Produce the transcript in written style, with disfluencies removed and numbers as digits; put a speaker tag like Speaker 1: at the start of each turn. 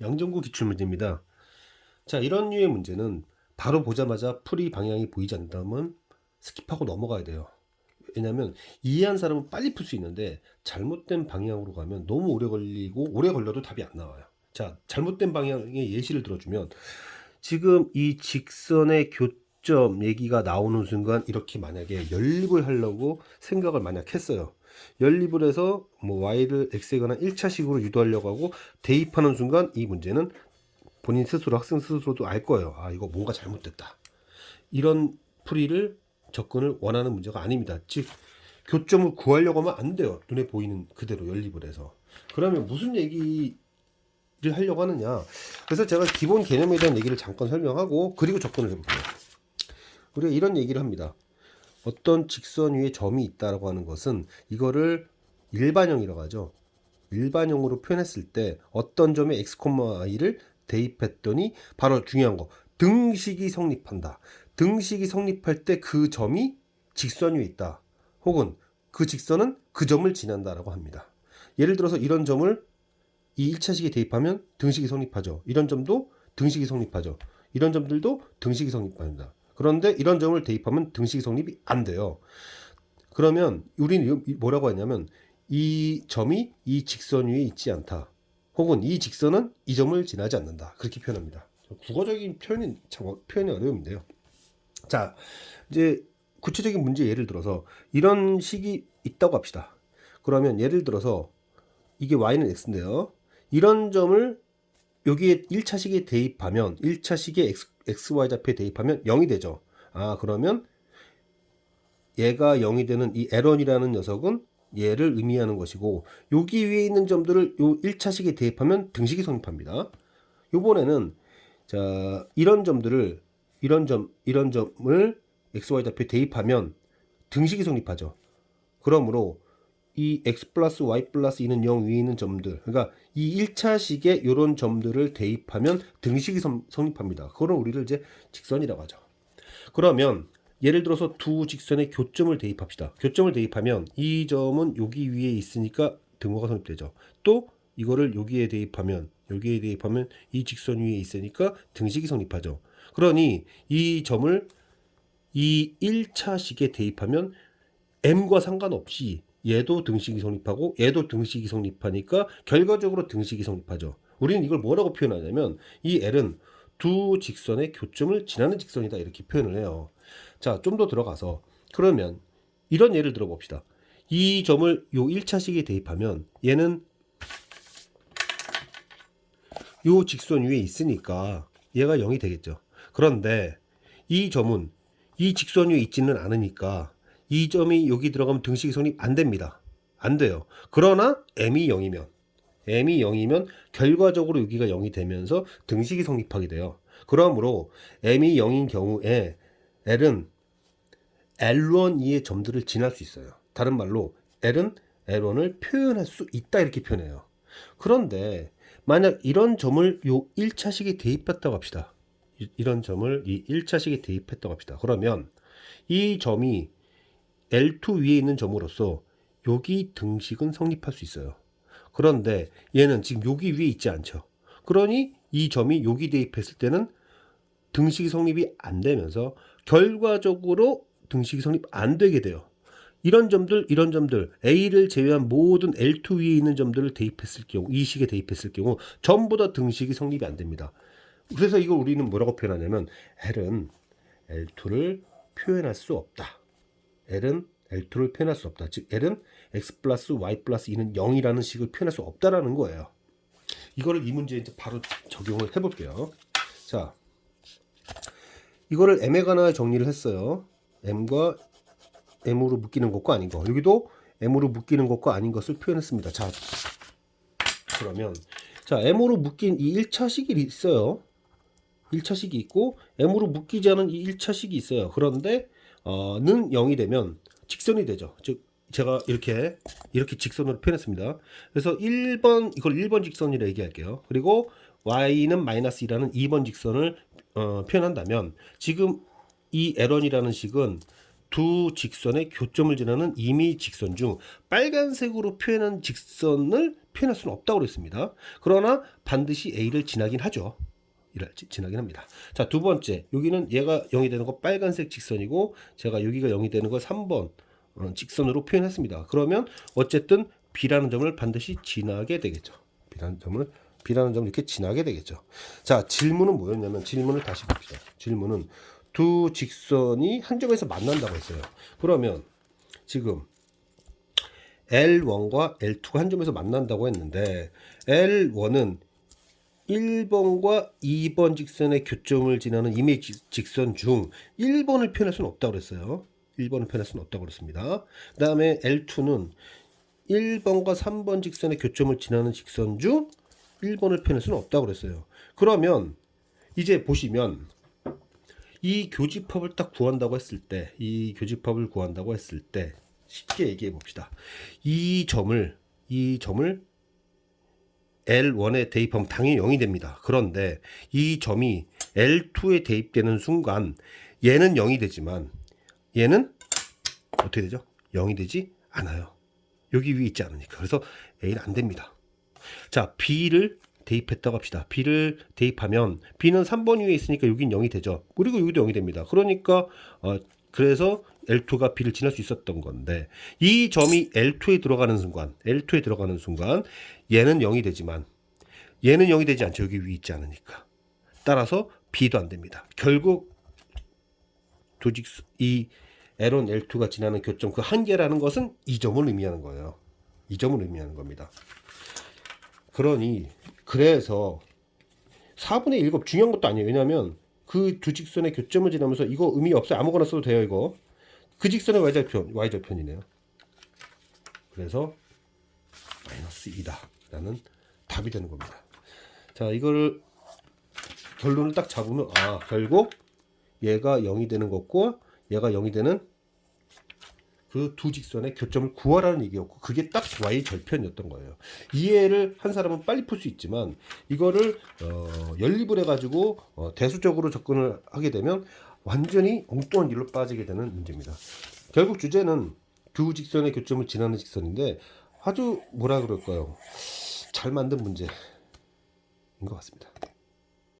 Speaker 1: 양정구 기출문제입니다. 자, 이런 류의 문제는 바로 보자마자 풀이 방향이 보이지 않다면 스킵하고 넘어가야 돼요. 왜냐하면 이해한 사람은 빨리 풀 수 있는데 잘못된 방향으로 가면 너무 오래 걸리고 오래 걸려도 답이 안 나와요. 자, 잘못된 방향의 예시를 들어주면 지금 이 직선의 교점 얘기가 나오는 순간 이렇게 만약에 연립을 하려고 생각을 만약 했어요. 연립을 해서 뭐 y를 x에 관한 1차식으로 유도하려고 하고 대입하는 순간 이 문제는 본인 스스로 학생 스스로도 알 거예요. 아, 이거 뭔가 잘못됐다. 이런 풀이를 접근을 원하는 문제가 아닙니다. 즉 교점을 구하려고 하면 안 돼요. 눈에 보이는 그대로 연립을 해서. 그러면 무슨 얘기를 하려고 하느냐. 그래서 제가 기본 개념에 대한 얘기를 잠깐 설명하고 그리고 접근을 해볼게요. 우리가 이런 얘기를 합니다. 어떤 직선 위에 점이 있다라고 하는 것은 이거를 일반형이라고 하죠. 일반형으로 표현했을 때 어떤 점에 x, y를 대입했더니 바로 중요한 거 등식이 성립한다. 등식이 성립할 때 그 점이 직선 위에 있다. 혹은 그 직선은 그 점을 지난다라고 합니다. 예를 들어서 이런 점을 이 1차식에 대입하면 등식이 성립하죠. 이런 점도 등식이 성립하죠. 이런 점들도 등식이 성립합니다. 그런데 이런 점을 대입하면 등식이 성립이 안 돼요. 그러면 우리는 뭐라고 하냐면 이 점이 이 직선 위에 있지 않다. 혹은 이 직선은 이 점을 지나지 않는다. 그렇게 표현합니다. 국어적인 표현이 어려움인데요. 자, 이제 구체적인 문제 예를 들어서 이런 식이 있다고 합시다. 그러면 예를 들어서 이게 y는 x인데요. 이런 점을 여기에 1차식에 대입하면 1차식에 xy 좌표에 대입하면 0이 되죠. 아, 그러면 얘가 0이 되는 이 l1이라는 녀석은 얘를 의미하는 것이고 여기 위에 있는 점들을 요 1차식에 대입하면 등식이 성립합니다. 요번에는 자, 이런 점을 xy 좌표에 대입하면 등식이 성립하죠. 그러므로 이 x 플러스 y 플러스 2는 0 위에 있는 점들, 그러니까 이 1차식에 이런 점들을 대입하면 등식이 성립합니다. 그걸 우리를 이제 직선이라고 하죠. 그러면 예를 들어서 두 직선의 교점을 대입합시다. 교점을 대입하면 이 점은 여기 위에 있으니까 등호가 성립되죠. 또 이거를 여기에 대입하면 이 직선 위에 있으니까 등식이 성립하죠. 그러니 이 점을 이 1차식에 대입하면 m과 상관없이 얘도 등식이 성립하고 얘도 등식이 성립하니까 결과적으로 등식이 성립하죠. 우리는 이걸 뭐라고 표현하냐면 이 L은 두 직선의 교점을 지나는 직선이다 이렇게 표현을 해요. 자, 좀 더 들어가서 그러면 이런 예를 들어봅시다. 이 점을 요 1차식에 대입하면 얘는 요 직선 위에 있으니까 얘가 0이 되겠죠. 그런데 이 점은 이 직선 위에 있지는 않으니까 이 점이 여기 들어가면 등식이 성립 안 됩니다. 안 돼요. 그러나 m이 0이면 결과적으로 여기가 0이 되면서 등식이 성립하게 돼요. 그러므로 m이 0인 경우에 L은 L1, 2의 점들을 지날 수 있어요. 다른 말로 L은 L1을 표현할 수 있다 이렇게 표현해요. 그런데 만약 이런 점을 요 1차식에 대입했다고 합시다. 이런 점을 이 1차식에 대입했다고 합시다. 그러면 이 점이 L2 위에 있는 점으로서 여기 등식은 성립할 수 있어요. 그런데 얘는 지금 여기 위에 있지 않죠. 그러니 이 점이 여기 대입했을 때는 등식이 성립이 안 되면서 결과적으로 등식이 성립 안 되게 돼요. 이런 점들 A를 제외한 모든 L2 위에 있는 점들을 대입했을 경우 이 식에 대입했을 경우 전부 다 등식이 성립이 안 됩니다. 그래서 이걸 우리는 뭐라고 표현하냐면 L은 L2를 표현할 수 없다. L은 L2를 표현할 수 없다. 즉 L은 x 플러스 y 플러스 2는 0이라는 식을 표현할 수 없다라는 거예요. 이거를 이 문제에 이제 바로 적용을 해볼게요. 자, 이거를 m에 관하여 정리를 했어요. m과 m으로 묶이는 것과 아닌 거. 여기도 m으로 묶이는 것과 아닌 것을 표현했습니다. 자, 그러면 자, m으로 묶인 이 1차식이 있어요. 1차식이 있고 m으로 묶이지 않은 이 1차식이 있어요. 그런데 는 0이 되면 직선이 되죠. 즉 제가 이렇게 직선으로 표현했습니다. 그래서 이걸 1번 직선이라 얘기할게요. 그리고 y는 마이너스 2라는 2번 직선을 표현한다면 지금 이 L1이라는 식은 두 직선의 교점을 지나는 임의 직선 중 빨간색으로 표현한 직선을 표현할 수는 없다고 그랬습니다. 그러나 반드시 A를 지나긴 하죠. 지나긴 합니다. 자, 두 번째, 여기는 얘가 0이 되는 거 빨간색 직선이고 제가 여기가 0이 되는 거 3번 직선으로 표현했습니다. 그러면 어쨌든 B라는 점을 반드시 지나게 되겠죠. B라는 점을 이렇게 지나게 되겠죠. 자, 질문은 뭐였냐면, 질문을 다시 봅시다. 질문은 두 직선이 한 점에서 만난다고 했어요. 그러면 지금 L1과 L2가 한 점에서 만난다고 했는데, L1은 1번과 2번 직선의 교점을 지나는 이미지 직선 중 1번을 표현할 수는 없다고 그랬어요. 1번을 표현할 수는 없다고 그랬습니다. 그 다음에 L2는 1번과 3번 직선의 교점을 지나는 직선 중 1번을 표현할 수는 없다고 그랬어요. 그러면 이제 보시면 이 교집합을 딱 구한다고 했을 때, 쉽게 얘기해 봅시다. 이 점을 L1에 대입하면 당연히 0이 됩니다. 그런데 이 점이 L2에 대입되는 순간 얘는 0이 되지만 얘는 어떻게 되죠? 0이 되지 않아요. 여기 위에 있지 않으니까. 그래서 A는 안 됩니다. 자, B를 대입했다고 합시다. B를 대입하면 B는 3번 위에 있으니까 여긴 0이 되죠. 그리고 여기도 0이 됩니다. 그러니까 그래서 L2가 B를 지날 수 있었던 건데, 이 점이 L2에 들어가는 순간 얘는 0이 되지만 얘는 0이 되지 않죠. 여기 위에 있지 않으니까. 따라서 B도 안 됩니다. 결국 이 L1, L2가 지나는 교점 그 한계라는 것은 이 점을 의미하는 거예요. 이 점을 의미하는 겁니다. 그래서 4분의 1곱 중요한 것도 아니에요. 왜냐하면 그 두 직선의 교점을 지나면서 이거 의미 없어요. 아무거나 써도 돼요. 이거 그 직선의 y절편이네요. 그래서 마이너스 2다 라는 답이 되는 겁니다. 자, 이거를 결론을 딱 잡으면 결국 얘가 0이 되는 것과 얘가 0이 되는 그 두 직선의 교점을 구하라는 얘기였고, 그게 딱 y절편이었던 거예요. 이해를 한 사람은 빨리 풀 수 있지만 이거를 연립을 해가지고 대수적으로 접근을 하게 되면 완전히 엉뚱한 일로 빠지게 되는 문제입니다. 결국 주제는 두 직선의 교점을 지나는 직선인데 아주 뭐라 그럴까요? 잘 만든 문제인 것 같습니다.